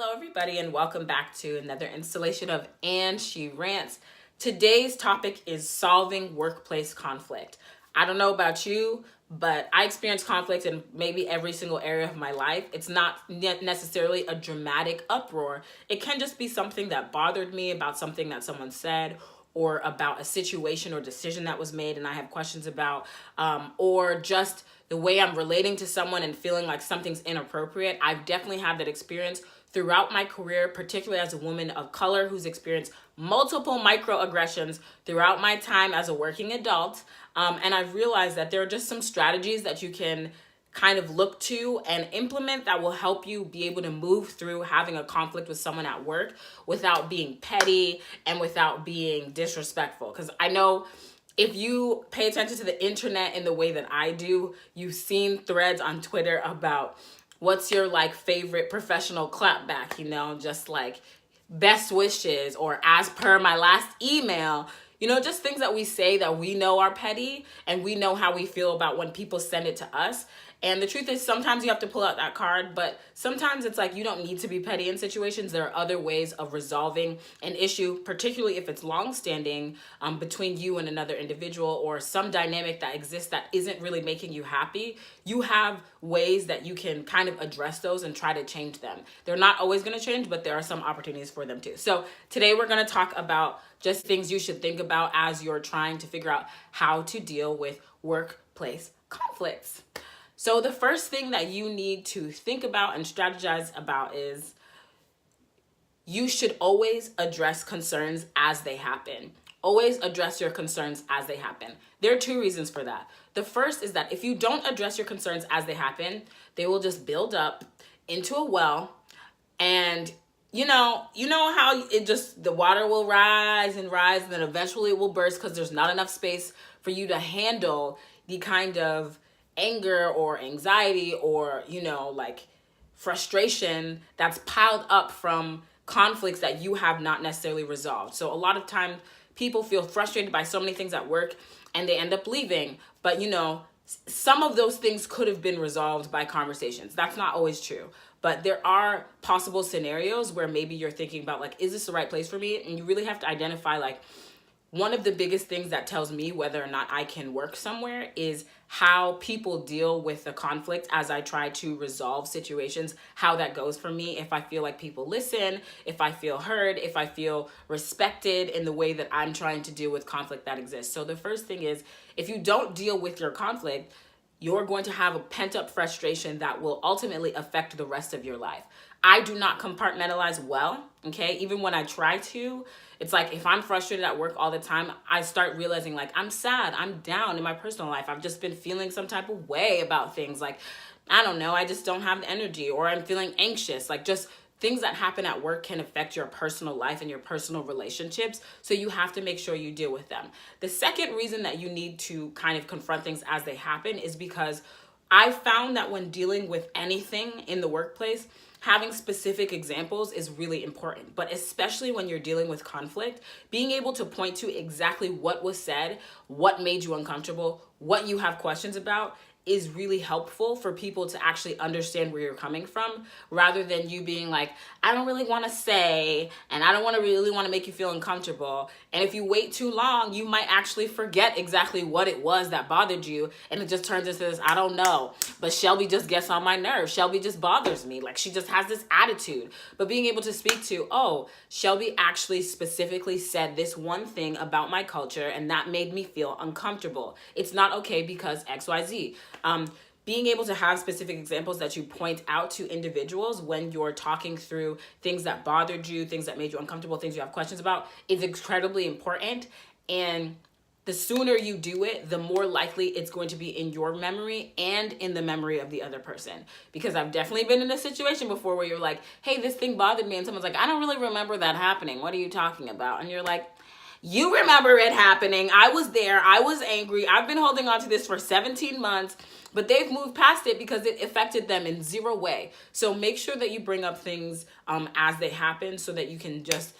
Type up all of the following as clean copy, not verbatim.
Hello, everybody, and welcome back to another installation of And She Rants. Today's topic is solving workplace conflict. I don't know about you, but I experience conflict in maybe every single area of my life. It's not necessarily a dramatic uproar. It can just be something that bothered me about something that someone said, or about a situation or decision that was made and I have questions about, or just the way I'm relating to someone and feeling like something's inappropriate. I've definitely had that experience throughout my career, particularly as a woman of color who's experienced multiple microaggressions throughout my time as a working adult. And I've realized that there are just some strategies that you can kind of look to and implement that will help you be able to move through having a conflict with someone at work without being petty and without being disrespectful. Because I know if you pay attention to the internet in the way that I do, you've seen threads on Twitter about what's your favorite professional clapback, just like best wishes or as per my last email. Just things that we say that we know are petty and we know how we feel about when people send it to us. And the truth is, sometimes you have to pull out that card, but sometimes it's like you don't need to be petty in situations. There are other ways of resolving an issue, particularly if it's long-standing between you and another individual, or some dynamic that exists that isn't really making you happy. You have ways that you can kind of address those and try to change them. They're not always going to change, but there are some opportunities for them too. So today we're going to talk about just things you should think about as you're trying to figure out how to deal with workplace conflicts. So the first thing that you need to think about and strategize about is you should always address concerns as they happen. Always address your concerns as they happen. There are two reasons for that. The first is that if you don't address your concerns as they happen, they will just build up into a well, and you know how the water will rise and rise, and then eventually it will burst because there's not enough space for you to handle the kind of anger or anxiety or frustration that's piled up from conflicts that you have not necessarily resolved. So a lot of time people feel frustrated by so many things at work and they end up leaving, but some of those things could have been resolved by conversations. That's not always true, but there are possible scenarios where maybe you're thinking about is this the right place for me? And you really have to identify one of the biggest things that tells me whether or not I can work somewhere is how people deal with the conflict as I try to resolve situations, how that goes for me. If I feel like people listen, if I feel heard, if I feel respected in the way that I'm trying to deal with conflict that exists. So the first thing is, if you don't deal with your conflict, you're going to have a pent-up frustration that will ultimately affect the rest of your life. I do not compartmentalize well, okay? Even when I try to, it's like if I'm frustrated at work all the time, I start realizing I'm sad, I'm down in my personal life. I've just been feeling some type of way about things. I don't know, I just don't have the energy, or I'm feeling anxious. Just things that happen at work can affect your personal life and your personal relationships, so you have to make sure you deal with them. The second reason that you need to kind of confront things as they happen is because I found that when dealing with anything in the workplace, having specific examples is really important, but especially when you're dealing with conflict, being able to point to exactly what was said, what made you uncomfortable, what you have questions about, is really helpful for people to actually understand where you're coming from, rather than you being I don't really want to say, and I don't really want to make you feel uncomfortable. And if you wait too long, you might actually forget exactly what it was that bothered you, and it just turns into this, I don't know, but Shelby just gets on my nerves. Shelby just bothers me. She just has this attitude. But being able to speak to, oh, Shelby actually specifically said this one thing about my culture, and that made me feel uncomfortable. It's not okay because XYZ. Being able to have specific examples that you point out to individuals when you're talking through things that bothered you, things that made you uncomfortable, things you have questions about, is incredibly important. And the sooner you do it, the more likely it's going to be in your memory and in the memory of the other person. Because I've definitely been in a situation before where you're like, hey, this thing bothered me. And someone's like, I don't really remember that happening. What are you talking about? And you're like, you remember it happening. I was there. I was angry. I've been holding on to this for 17 months, but they've moved past it because it affected them in zero way. So make sure that you bring up things as they happen so that you can just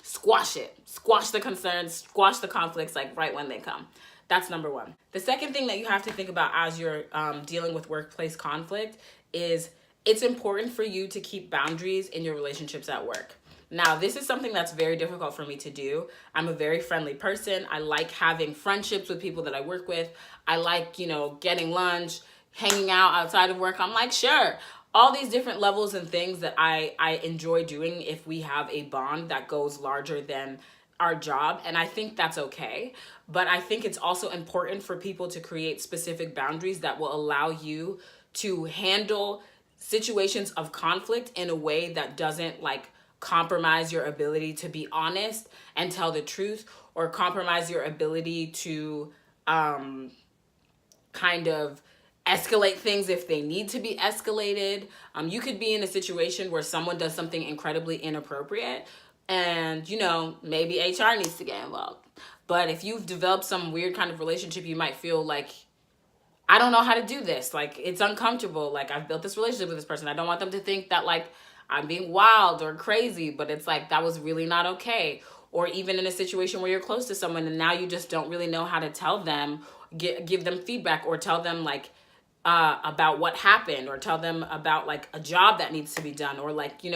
squash it, squash the concerns, squash the conflicts right when they come. That's number one. The second thing that you have to think about as you're dealing with workplace conflict is it's important for you to keep boundaries in your relationships at work. Now, this is something that's very difficult for me to do. I'm a very friendly person. I like having friendships with people that I work with. I like, getting lunch, hanging out outside of work. I'm like, sure. All these different levels and things that I enjoy doing if we have a bond that goes larger than our job. And I think that's okay. But I think it's also important for people to create specific boundaries that will allow you to handle situations of conflict in a way that doesn't compromise your ability to be honest and tell the truth, or compromise your ability to kind of escalate things if they need to be escalated. You could be in a situation where someone does something incredibly inappropriate and, maybe HR needs to get involved. But if you've developed some weird kind of relationship, you might feel like, I don't know how to do this. It's uncomfortable. I've built this relationship with this person. I don't want them to think that, I'm being wild or crazy, but it's that was really not okay. Or even in a situation where you're close to someone and now you just don't really know how to tell them, give them feedback, or tell them about what happened, or tell them about a job that needs to be done, or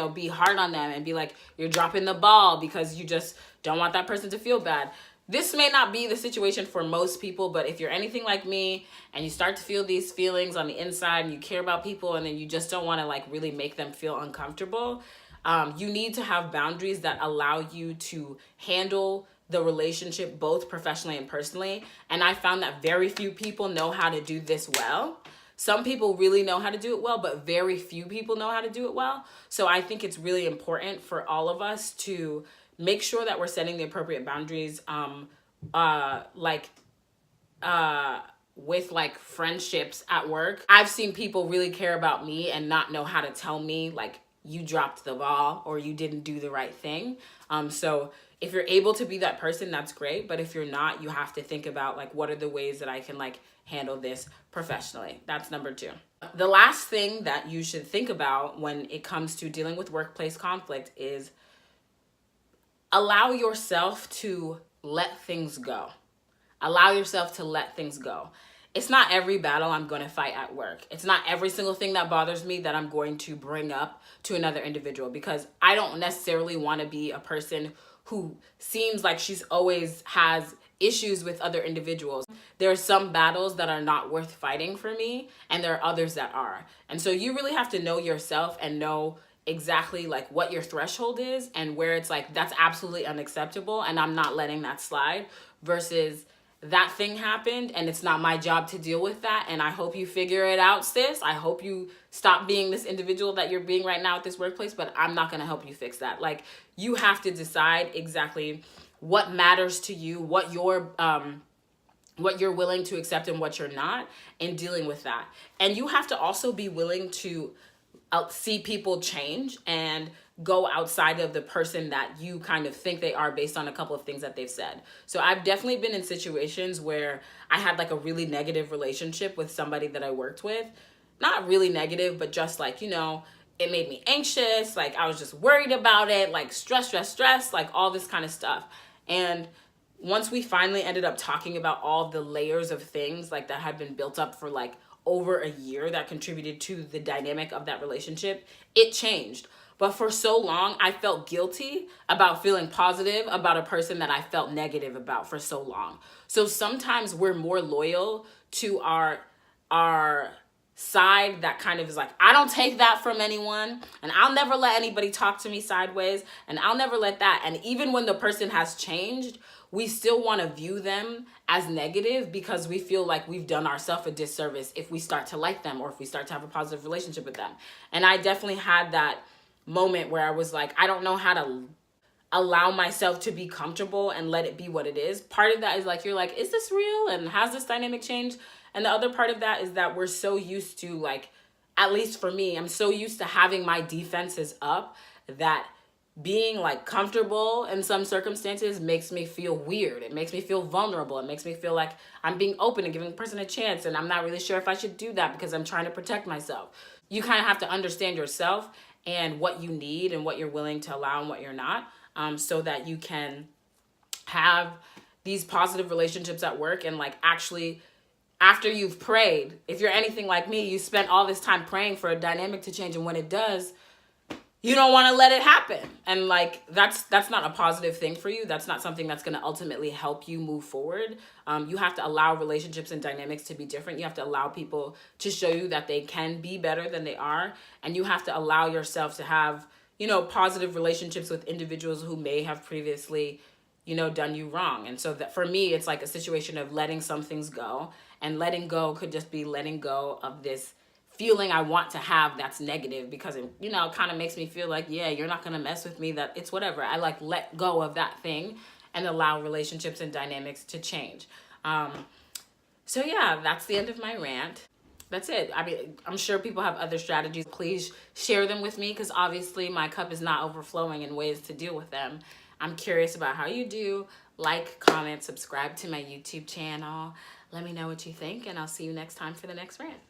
be hard on them and be like, you're dropping the ball because you just don't want that person to feel bad. This may not be the situation for most people, but if you're anything like me and you start to feel these feelings on the inside and you care about people and then you just don't want to really make them feel uncomfortable, you need to have boundaries that allow you to handle the relationship both professionally and personally. And I found that very few people know how to do this well. Some people really know how to do it well, but very few people know how to do it well. So I think it's really important for all of us to make sure that we're setting the appropriate boundaries, with friendships at work. I've seen people really care about me and not know how to tell me you dropped the ball or you didn't do the right thing. So if you're able to be that person, that's great. But if you're not, you have to think about what are the ways that I can handle this professionally. That's number 2. The last thing that you should think about when it comes to dealing with workplace conflict is allow yourself to let things go. Allow yourself to let things go. It's not every battle I'm going to fight at work. It's not every single thing that bothers me that I'm going to bring up to another individual, because I don't necessarily want to be a person who seems like she's always has issues with other individuals. There are some battles that are not worth fighting for me, and there are others that are. And so you really have to know yourself and know exactly what your threshold is and where it's that's absolutely unacceptable and I'm not letting that slide, versus that thing happened and it's not my job to deal with that, and I hope you figure it out, sis. I hope you stop being this individual that you're being right now at this workplace, but I'm not going to help you fix that. You have to decide exactly what matters to you, what you're willing to accept and what you're not, in dealing with that. And you have to also be willing to see people change and go outside of the person that you kind of think they are based on a couple of things that they've said. So I've definitely been in situations where I had a really negative relationship with somebody that I worked with. Not really negative, but just it made me anxious. I was just worried about it, stress, all this kind of stuff. And once we finally ended up talking about all the layers of things that had been built up for over a year that contributed to the dynamic of that relationship, it changed. But for so long, I felt guilty about feeling positive about a person that I felt negative about for so long. So sometimes we're more loyal to our side that kind of is I don't take that from anyone, and I'll never let anybody talk to me sideways, and I'll never let that. And even when the person has changed, we still want to view them as negative because we feel like we've done ourselves a disservice if we start to like them or if we start to have a positive relationship with them. And I definitely had that moment where I was I don't know how to allow myself to be comfortable and let it be what it is. Part of that is you're is this real? And has this dynamic changed? And the other part of that is that we're so used to at least for me, I'm so used to having my defenses up that being comfortable in some circumstances makes me feel weird. It makes me feel vulnerable. It makes me feel like I'm being open and giving the person a chance, and I'm not really sure if I should do that because I'm trying to protect myself. You kind of have to understand yourself and what you need and what you're willing to allow and what you're not, so that you can have these positive relationships at work and actually after you've prayed, if you're anything like me, you spent all this time praying for a dynamic to change, and when it does, you don't want to let it happen. And like that's not a positive thing for you. That's not something that's going to ultimately help you move forward. You have to allow relationships and dynamics to be different. You have to allow people to show you that they can be better than they are, and you have to allow yourself to have, you know, positive relationships with individuals who may have previously, you know, done you wrong. And so that for me, it's like a situation of letting some things go, and letting go could just be letting go of this feeling I want to have that's negative, because it, you know, kind of makes me feel like, yeah, you're not going to mess with me, that it's whatever. I like let go of that thing and allow relationships and dynamics to change. So yeah, that's the end of my rant. That's it. I mean, I'm sure people have other strategies. Please share them with me, because obviously my cup is not overflowing in ways to deal with them. I'm curious about how you do. Like, comment, subscribe to my YouTube channel. Let me know what you think, and I'll see you next time for the next rant.